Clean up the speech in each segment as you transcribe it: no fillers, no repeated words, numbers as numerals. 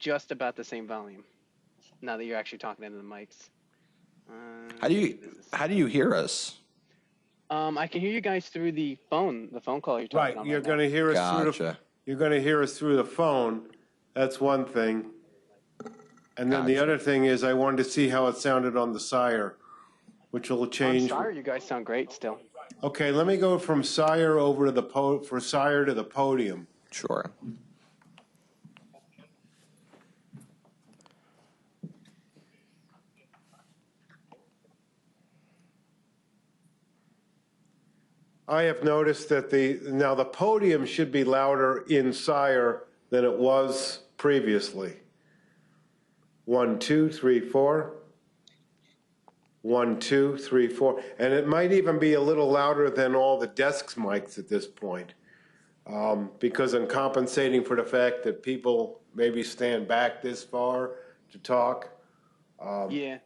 just about the same volume. Now that you're actually talking into the mics. How do you hear us? I can hear you guys through the phone call you're talking on. You're going to hear us Gotcha. you're going to hear us through the phone. That's one thing. And then the Gotcha. other thing is I wanted to see how it sounded on the Sire, which will change. On Sire, you guys sound great still. Okay, let me go from Sire over to the Sire to the podium. Sure. I have noticed that now the podium should be louder in Sire than it was previously. 1, 2, 3, 4. 1, 2, 3, 4. And it might even be a little louder than all the desk mics at this point. Because I'm compensating for the fact that people maybe stand back this far to talk. Yeah.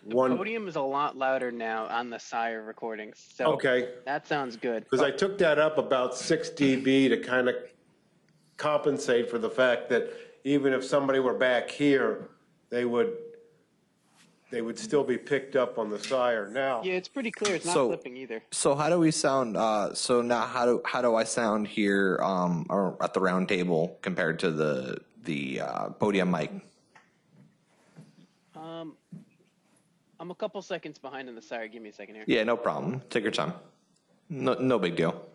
The podium is a lot louder now on the Sire recordings. So Okay. that sounds good. Because I took that up about 6 dB to kind of compensate for the fact that even if somebody were back here, they would still be picked up on the Sire. Now, Yeah, it's pretty clear. It's not flipping either. So how do we sound? So now how do I sound here or at the round table compared to the podium mic? I'm a couple seconds behind on the Sire. Give me a second here. Yeah, no problem. Take your time. No big deal.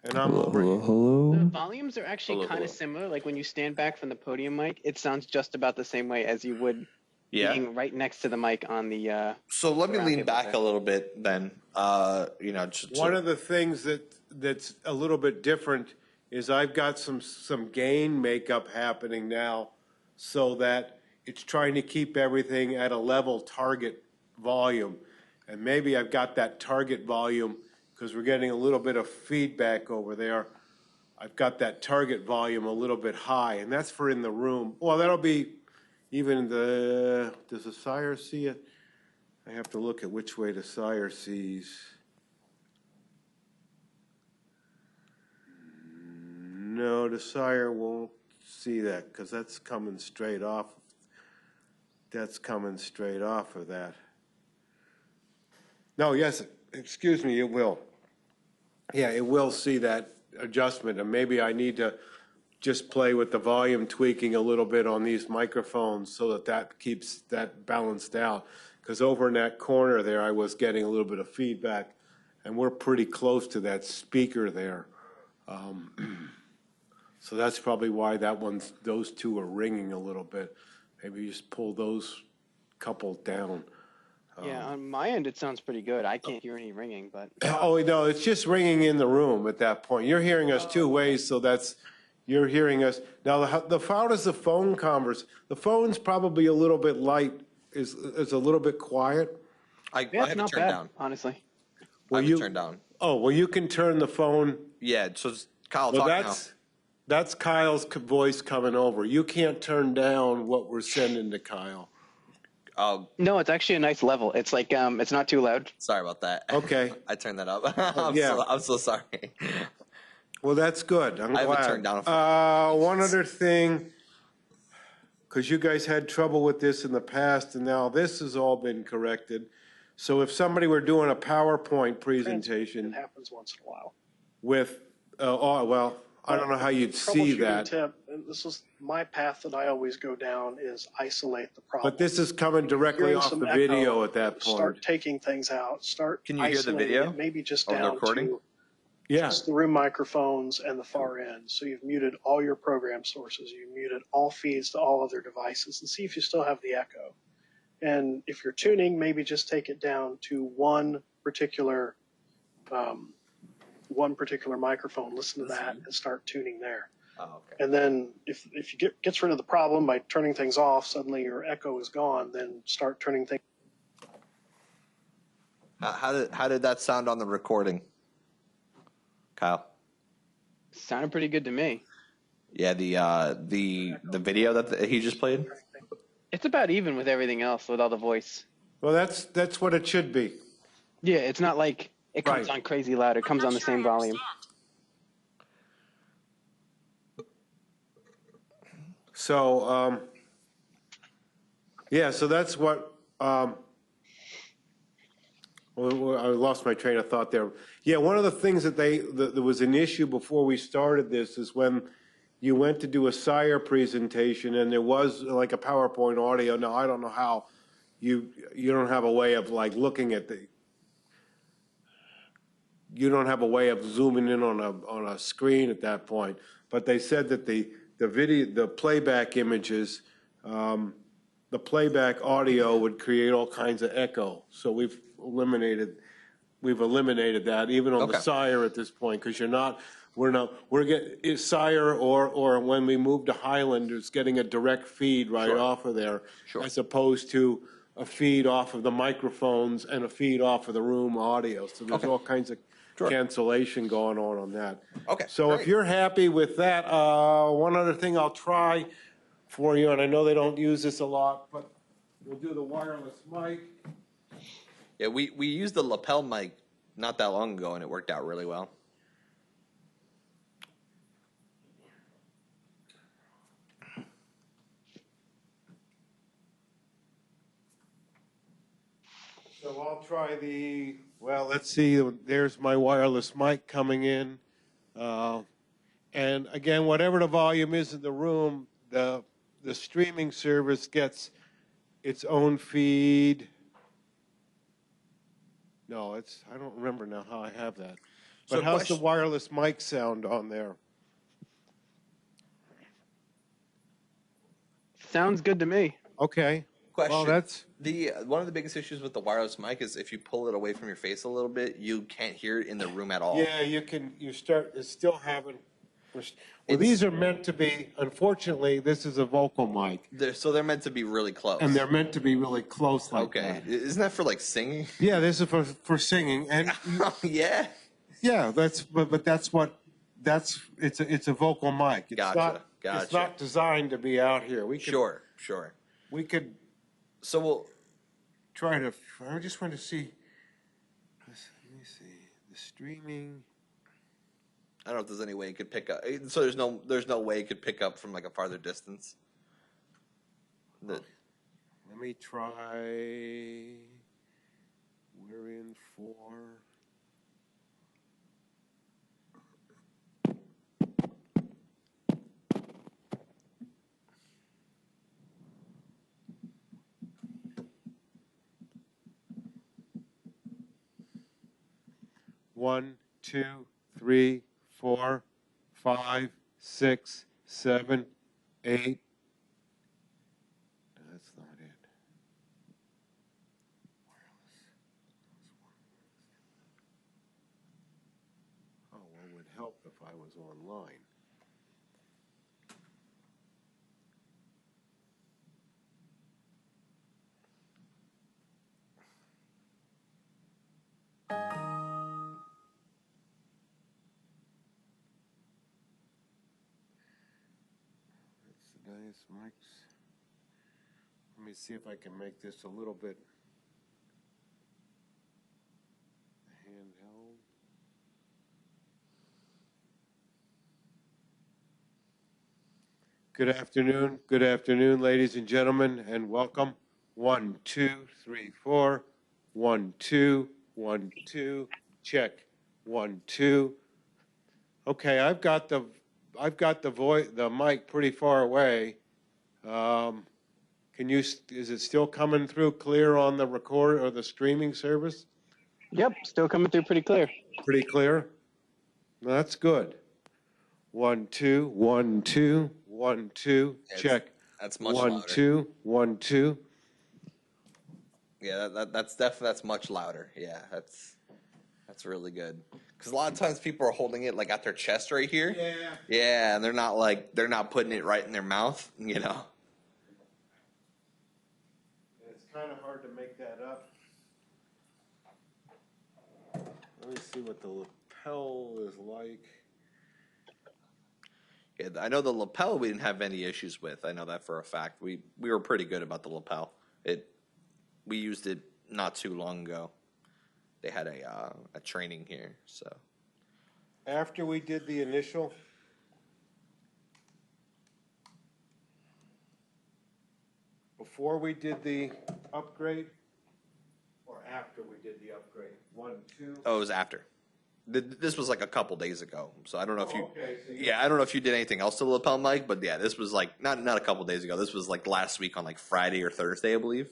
and I'm over. The volumes are actually kind of similar. Like when you stand back from the podium mic, it sounds just about the same way as you would being right next to the mic on the. So let me lean back a little bit then. One of the things that's a little bit different is I've got some gain makeup happening now, so that it's trying to keep everything at a level target volume, and maybe I've got that target volume because we're getting a little bit of feedback over there. I've got that target volume a little bit high, and that's for in the room. Well, that'll be even does the Sire see it? I have to look at which way the Sire sees. No, the Sire won't see that because that's coming straight off. That's coming straight off of that. No, yes, excuse me, it will. Yeah, it will see that adjustment, and maybe I need to just play with the volume tweaking a little bit on these microphones so that keeps that balanced out. Because over in that corner there, I was getting a little bit of feedback, and we're pretty close to that speaker there. So that's probably why those two are ringing a little bit. Maybe just pull those couple down. Yeah, on my end it sounds pretty good. I can't hear any ringing, but. Oh no, it's just ringing in the room at that point. You're hearing us two ways, so you're hearing us now. How does the phone converse? The phone's probably a little bit light. Is a little bit quiet. I have it turned down. Honestly. I have it turned down. Oh well, you can turn the phone. Yeah, so Kyle, talk now. That's Kyle's voice coming over. You can't turn down what we're sending to Kyle. No, it's actually a nice level. It's like it's not too loud. Sorry about that. Okay. I turned that up. I'm so sorry. Well, that's good. I'm glad. I have it turned down. One other thing, because you guys had trouble with this in the past, and now this has all been corrected. So if somebody were doing a PowerPoint presentation, it happens once in a while. With, I don't know how you'd see that. Tip, and this is my path that I always go down, is isolate the problem. But this is coming directly off the video at that point. Start taking things out. Can you hear the video? It, maybe just down the recording? To just the room microphones and the far end. So you've muted all your program sources. You've muted all feeds to all other devices, and see if you still have the echo. And if you're tuning, maybe just take it down to one particular microphone, listen to that, and start tuning there. Oh, okay. And then if you gets rid of the problem by turning things off, suddenly your echo is gone, then start turning things. How did that sound on the recording, Kyle? Sounded pretty good to me. Yeah, the video that he just played? It's about even with everything else, with all the voice. Well, that's what it should be. Yeah, it's not like it comes on crazy loud. It comes on the same volume. So, yeah, so that's what, well, I lost my train of thought there. Yeah, one of the things that there was an issue before we started this is when you went to do a Sire presentation and there was like a PowerPoint audio. Now, I don't know how you don't have a way of like looking at you don't have a way of zooming in on a screen at that point. But they said that the playback images, the playback audio would create all kinds of echo. So we've eliminated that even on the Sire at this point, because we're getting Sire or when we move to Highland, it's getting a direct feed right off of there, as opposed to a feed off of the microphones and a feed off of the room audio. So there's all kinds of cancellation going on that. Okay. So if you're happy with that, one other thing I'll try for you, and I know they don't use this a lot, but we'll do the wireless mic. Yeah, we used the lapel mic not that long ago, and it worked out really well. So I'll try let's see, there's my wireless mic coming in. And again, whatever the volume is in the room, the streaming service gets its own feed. No, I don't remember now how I have that. But so how's the wireless mic sound on there? Sounds good to me. Okay. Question. Well, that's one of the biggest issues with the wireless mic is if you pull it away from your face a little bit, you can't hear it in the room at all. Yeah, it's still having. Well, these are meant to be, unfortunately, this is a vocal mic. They're meant to be really close. And they're meant to be really close like that. Isn't that for like singing? Yeah, this is for singing. And yeah. Yeah, it's a vocal mic. Gotcha. It's not designed to be out here. Sure. We could So we'll try to, I just want to see, let me see, the streaming. I don't know if there's any way it could pick up. So there's no way it could pick up from like a farther distance. Let me try. We're in for. One, 2, 3, 4, 5, 6, 7, 8. That's not it. Oh, well, it would help if I was online. Nice mics. Let me see if I can make this a little bit handheld. Good afternoon, ladies and gentlemen, and welcome. 1, 2, 3, 4. 1, 2, 1, 2. Check. 1, 2. Okay, I've got the mic pretty far away. Is it still coming through clear on the record or the streaming service? Yep, still coming through pretty clear. Pretty clear? Well, that's good. 1, 2, 1, 2, 1, 2. Check. That's much 1, louder. 2, 1, 2. Yeah, that's much louder. Yeah, that's really good. Because a lot of times people are holding it like at their chest right here. Yeah. Yeah, and they're not putting it right in their mouth, you know. It's kind of hard to make that up. Let me see what the lapel is like. Yeah, I know the lapel we didn't have any issues with. I know that for a fact. We were pretty good about the lapel. We used it not too long ago. They had a training here, so. After we did the initial, before we did the upgrade or after we did the upgrade? 1, 2? Oh, it was after. This was like a couple days ago, so I don't know if you. Okay, so I don't know if you did anything else to the lapel mic, but yeah, this was like not a couple days ago. This was like last week on like Friday or Thursday, I believe.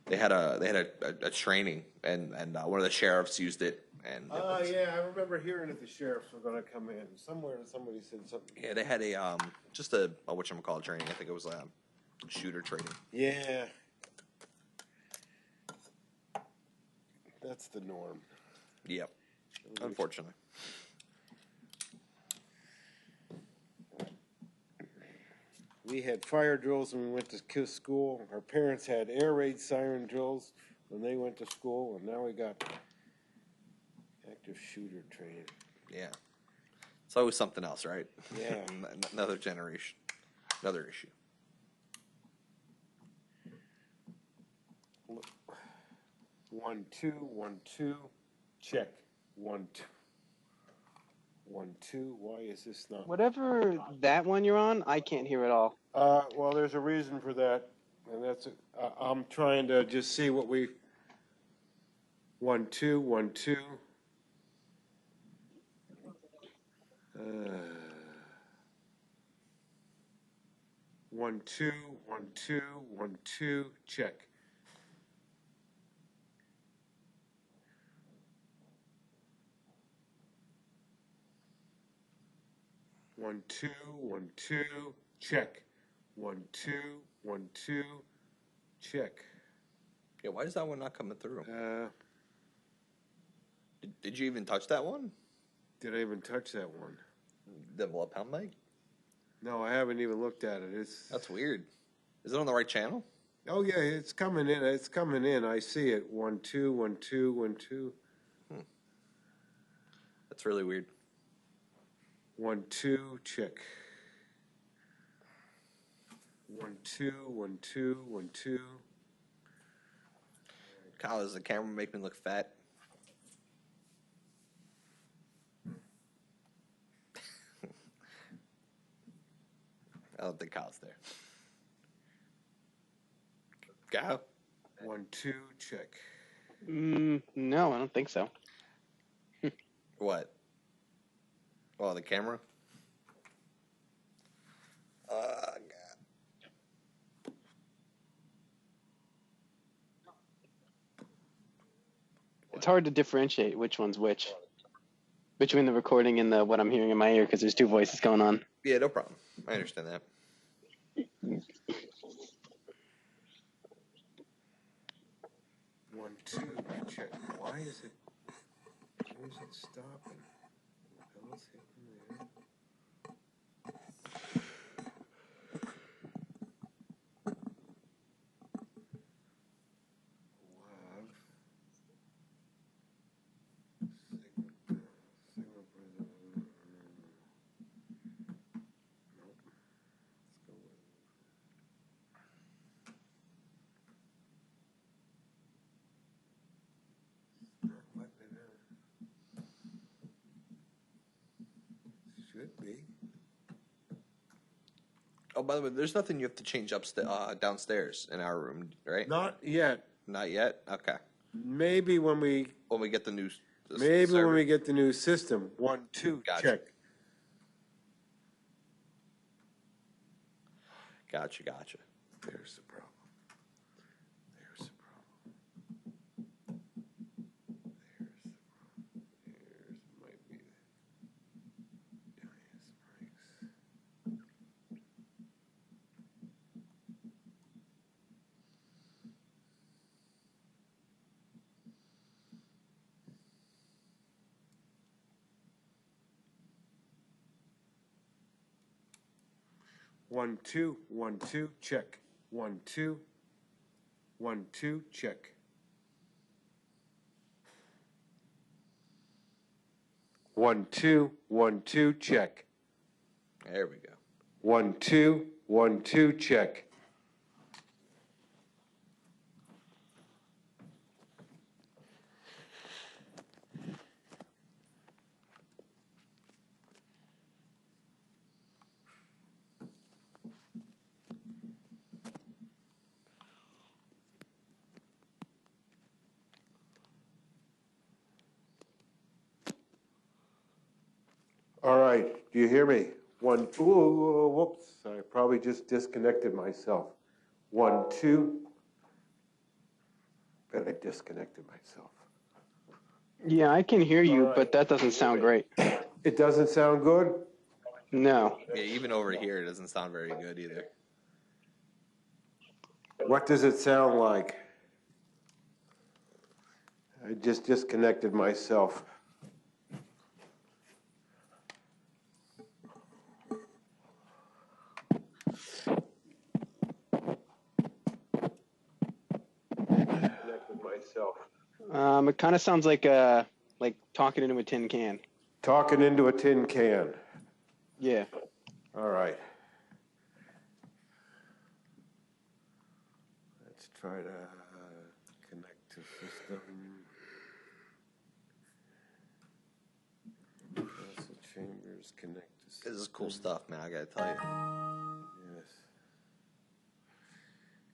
They had a training, and one of the sheriffs used it. And yeah, I remember hearing that the sheriffs were going to come in. Somewhere somebody said something. Yeah, they had a just a whatchamacallit training. I think it was shooter training. Yeah, that's the norm. Yep. Unfortunately. We had fire drills when we went to school. Our parents had air raid siren drills when they went to school, and now we got active shooter training. Yeah. It's always something else, right? Yeah. Another generation. Another issue. 1, 2, 1, 2. Check. 1, 2. 1, 2. Why is this not? Whatever that one you're on, I can't hear at all. Well, there's a reason for that, and that's. I'm trying to just see what we. 1, 2, 1, 2. 1, 2, 1, 2, 1, 2. Check. 1, 2, 1, 2, check. 1, 2, 1, 2, check. Yeah, why is that one not coming through? Did you even touch that one? Did I even touch that one? The lapel mic? No, I haven't even looked at it. That's weird. Is it on the right channel? Oh yeah, it's coming in. It's coming in. I see it. 1, 2, 1, 2, 1, 2. That's really weird. 1, 2, check. 1, 2, 1, 2, 1, 2. Kyle, does the camera make me look fat? I don't think Kyle's there. Kyle? 1, 2, check. No, I don't think so. What? Oh, the camera? God. It's hard to differentiate which one's which between the recording and what I'm hearing in my ear because there's two voices going on. Yeah, no problem. I understand that. 1, 2, check. Why is it stopping? Lapels hitting there. Signal president. Nope. Let's go with. Not letting it out. Should be. Oh, by the way, there's nothing you have to change downstairs in our room, right? Not yet. Not yet? Okay. Maybe when we get the new maybe when we get the new system. 1, 2, Gotcha. check. Gotcha. There's the problem. There's the problem. There's might be the mics. 1, 2, 1, 2, check. 1, 2, 1, 2, check. 1, 2, 1, 2, check. There we go. 1, 2, 1, 2, check. All right, do you hear me? One, whoops, I probably just disconnected myself. 1, 2. Bet I disconnected myself. Yeah, I can hear you, but that doesn't sound great. It doesn't sound good? No. Yeah, even over here, it doesn't sound very good either. What does it sound like? I just disconnected myself. Disconnected myself. It kind of sounds like talking into a tin can. Talking into a tin can. Yeah. All right. Let's try to connect to system. Also chambers connect to system. This is cool stuff, man. I gotta tell you. Yes.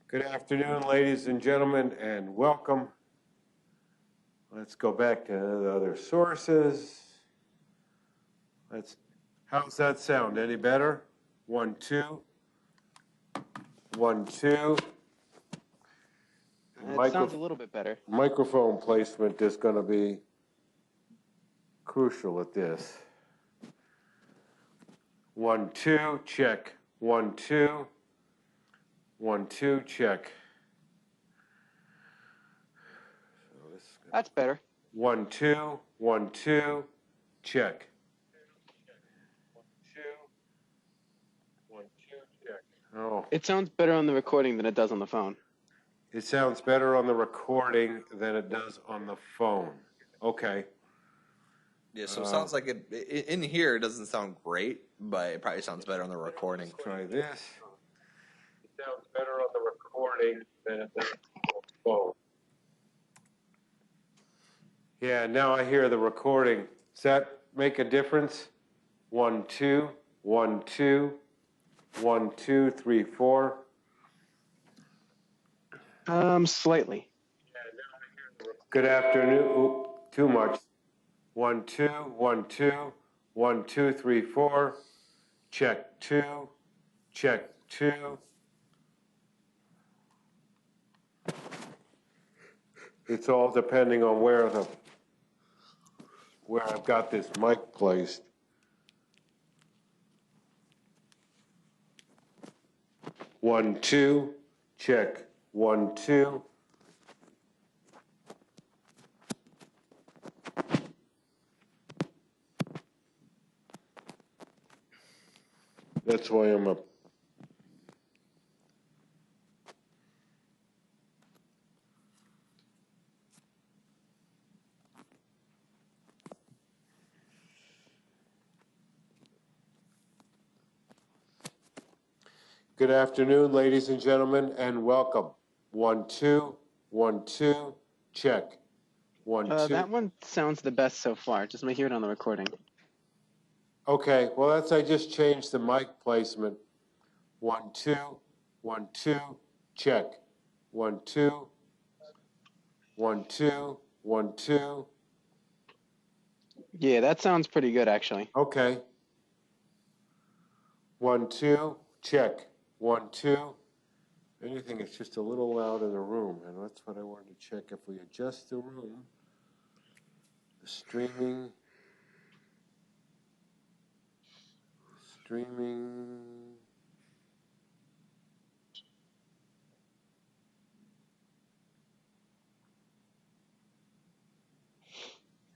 Good afternoon, ladies and gentlemen, and welcome. Let's go back to the other sources. How's that sound? Any better? 1, 2. 1, 2. It sounds a little bit better. Microphone placement is going to be crucial at this. 1, 2, check. 1, 2. 1, 2, check. That's better. 1, 2, 1, 2, check. 1, 2, 1, 2, check. Oh. It sounds better on the recording than it does on the phone. It sounds better on the recording than it does on the phone. Okay. Yeah, so it sounds like in here it doesn't sound great, but it probably sounds better on the recording. Let's try this. It sounds better on the recording than it does on the phone. Yeah, now I hear the recording. Does that make a difference? 1, 2, 1, 2, 1, 2, 3, 4. Slightly. Good afternoon. Oop, too much. 1, 2, 1, 2, 1, 2, 3, 4. Check 2. Check 2. It's all depending on where I've got this mic placed. 1, 2. Check 1, 2. That's why I'm up. Good afternoon, ladies and gentlemen, and welcome. 1, 2, 1, 2, check. 1, 2. That one sounds the best so far. Just let me hear it on the recording. Okay, well, I just changed the mic placement. 1, 2, 1, 2, check. 1, 2, 1, 2, 1, 2. Yeah, that sounds pretty good, actually. Okay. 1, 2, check. 1, 2. Anything is just a little loud in the room, and that's what I wanted to check. If we adjust the room, the streaming.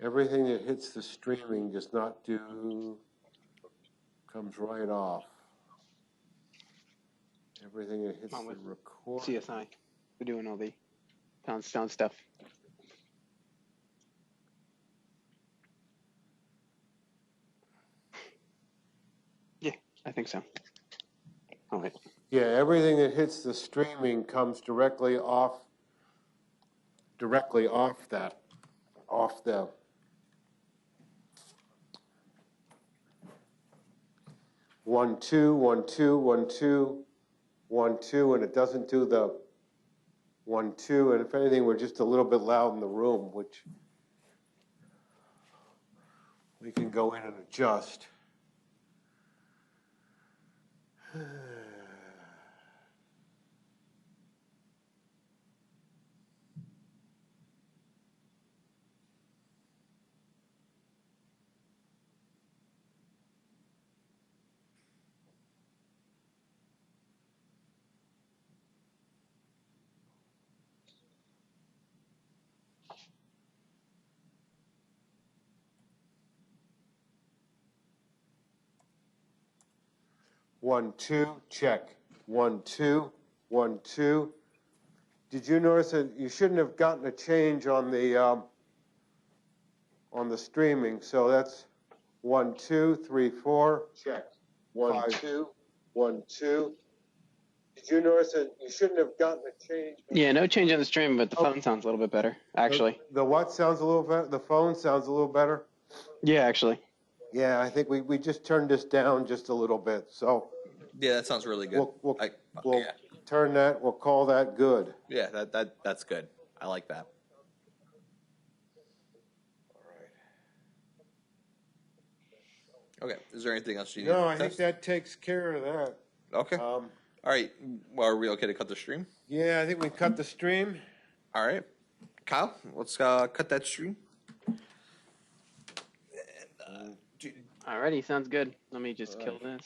Everything that hits the streaming does not comes right off. Everything that hits the record. CSI. We're doing all the sound stuff. Yeah, I think so. All right. Yeah, everything that hits the streaming comes directly off the 1, 2, 1, 2, 1, 2, 1, 2, and it doesn't do the 1, 2, and if anything, we're just a little bit loud in the room, which we can go in and adjust. 1, 2, check. 1, 2, 1, 2. Did you notice that you shouldn't have gotten a change on the streaming? So that's 1, 2, 3, 4. Check. 1, 2, 1, 2. Did you notice that you shouldn't have gotten a change? Yeah, no change on the stream, but the phone sounds a little bit better, actually. The what sounds a little better? The phone sounds a little better? Yeah, actually. Yeah, I think we just turned this down just a little bit. So Yeah, that sounds really good. we'll turn that. We'll call that good. Yeah, that's good. I like that. Okay. Is there anything else you need? No, I think that takes care of that. Okay. All right. Well, are we okay to cut the stream? Yeah, I think we cut the stream. All right. Kyle, let's cut that stream. Alrighty, sounds good. Let me just kill this.